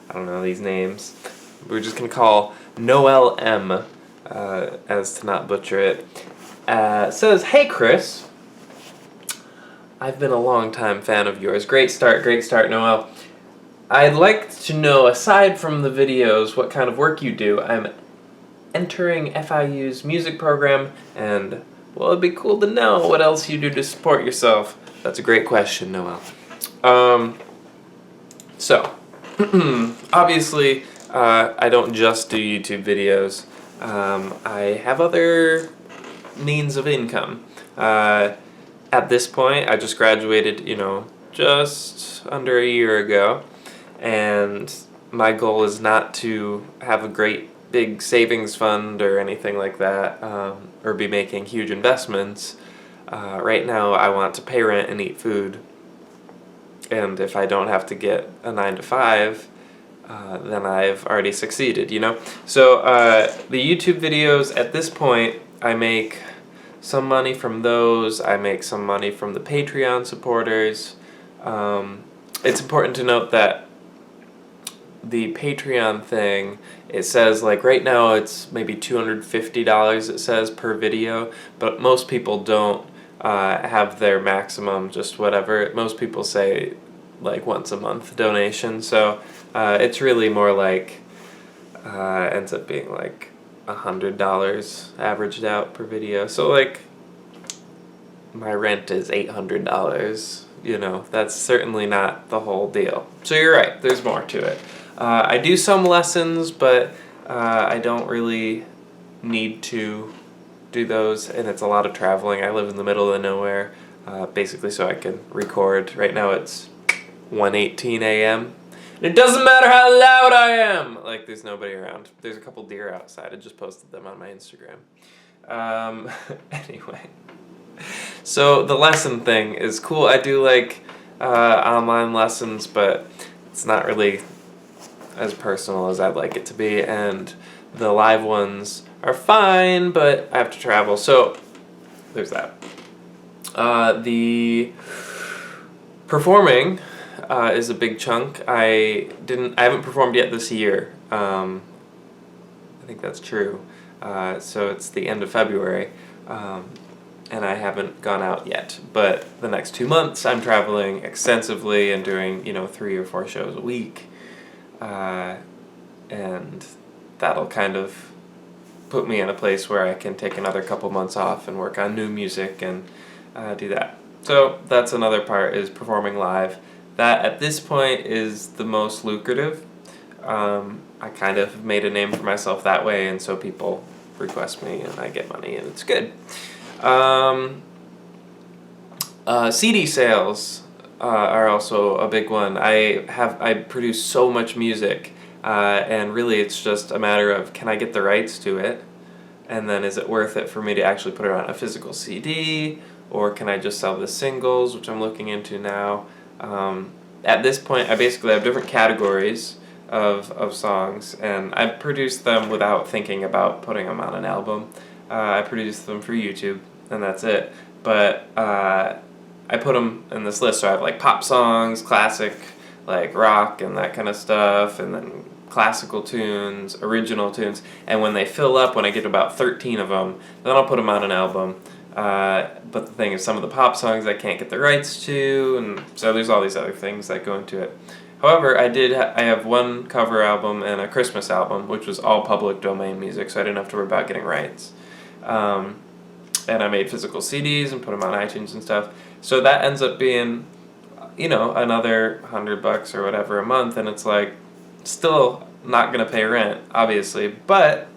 I don't know these names. We're just going to call Noel M, as to not butcher it. Says, "Hey Chris, I've been a long-time fan of yours. Great start, Noel. I'd like to know, aside from the videos, what kind of work you do. I'm entering FIU's music program, and, well, it'd be cool to know what else you do to support yourself." That's a great question, Noel. So, obviously, I don't just do YouTube videos. I have other means of income. At this point, I just graduated, just under a year ago, and my goal is not to have a great big savings fund or anything like that, or be making huge investments. Right now, I want to pay rent and eat food. And if I don't have to get a 9 to 5, then I've already succeeded, So the YouTube videos, at this point, I make some money from those. I make some money from the Patreon supporters. It's important to note that the Patreon thing, it says, like, right now it's maybe $250, it says, per video, but most people don't have their maximum, just whatever. Most people say, like, once a month donation, so it's really more like, ends up being like $100 averaged out per video. So, like, my rent is $800, that's certainly not the whole deal. So you're right, there's more to it. I do some lessons, but I don't really need to do those, and it's a lot of traveling. I live in the middle of nowhere, basically, so I can record. Right now it's 1:18 a.m. And it doesn't matter how loud I am! Like, there's nobody around. There's a couple deer outside. I just posted them on my Instagram. Anyway. So the lesson thing is cool. I do like online lessons, but it's not really as personal as I'd like it to be, and the live ones are fine, but I have to travel, so there's that. The performing is a big chunk. I haven't performed yet this year. I think that's true. So it's the end of February, and I haven't gone out yet. But the next 2 months, I'm traveling extensively and doing 3 or 4 shows a week. And that'll kind of put me in a place where I can take another couple months off and work on new music and do that. So that's another part, is performing live. That, at this point, is the most lucrative. I kind of made a name for myself that way, and so people request me and I get money, and it's good. CD sales are also a big one. I produce so much music, and really it's just a matter of, can I get the rights to it, and then is it worth it for me to actually put it on a physical CD, or can I just sell the singles, which I'm looking into now. At this point, I basically have different categories of songs, and I produce them without thinking about putting them on an album. I produce them for YouTube, and that's it. But I put them in this list, so I have like pop songs, classic, like rock and that kind of stuff, and then classical tunes, original tunes, and when they fill up, when I get about 13 of them, then I'll put them on an album. But the thing is, some of the pop songs I can't get the rights to, and so there's all these other things that go into it. However, I have one cover album and a Christmas album, which was all public domain music, so I didn't have to worry about getting rights. And I made physical CDs and put them on iTunes and stuff. So that ends up being, another $100 or whatever a month, and it's like, still not gonna pay rent, obviously, but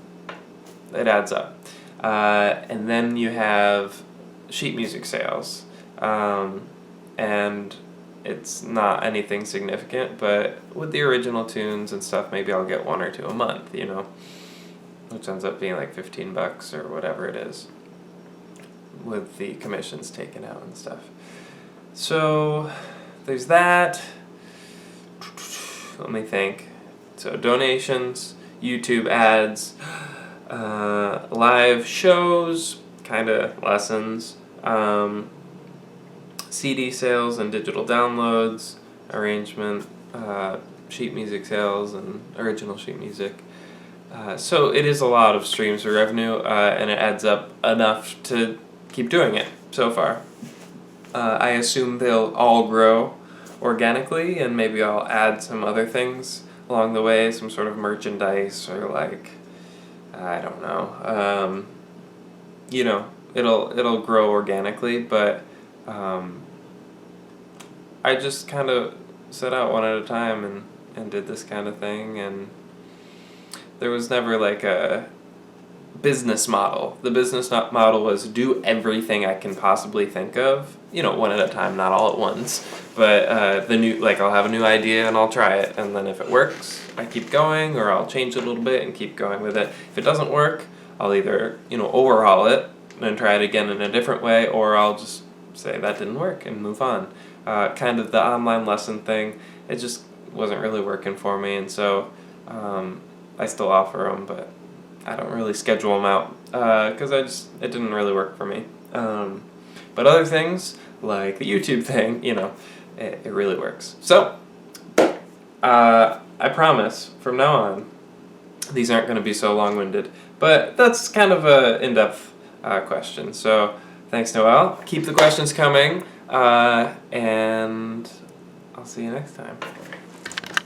it adds up. And then you have sheet music sales, and it's not anything significant, but with the original tunes and stuff, maybe I'll get 1 or 2 a month, which ends up being like $15 or whatever it is, with the commissions taken out and stuff. So there's that. Let me think. So donations, YouTube ads, live shows, kind of lessons, CD sales and digital downloads, arrangement, sheet music sales and original sheet music. So it is a lot of streams of revenue, and it adds up enough to keep doing it so far. I assume they'll all grow organically, and maybe I'll add some other things along the way, some sort of merchandise or like, I don't know. It'll grow organically, but I just kind of set out one at a time and did this kind of thing, and there was never like a business model. The business model was do everything I can possibly think of, one at a time, not all at once. But I'll have a new idea and I'll try it, and then if it works, I keep going, or I'll change it a little bit and keep going with it. If it doesn't work, I'll either overhaul it and try it again in a different way, or I'll just say that didn't work and move on. Kind of the online lesson thing, it just wasn't really working for me, and so I still offer them, but I don't really schedule them out because it didn't really work for me. But other things, like the YouTube thing, it really works. So, I promise, from now on, these aren't going to be so long-winded, but that's kind of a in-depth question. So, thanks, Noel. Keep the questions coming, and I'll see you next time.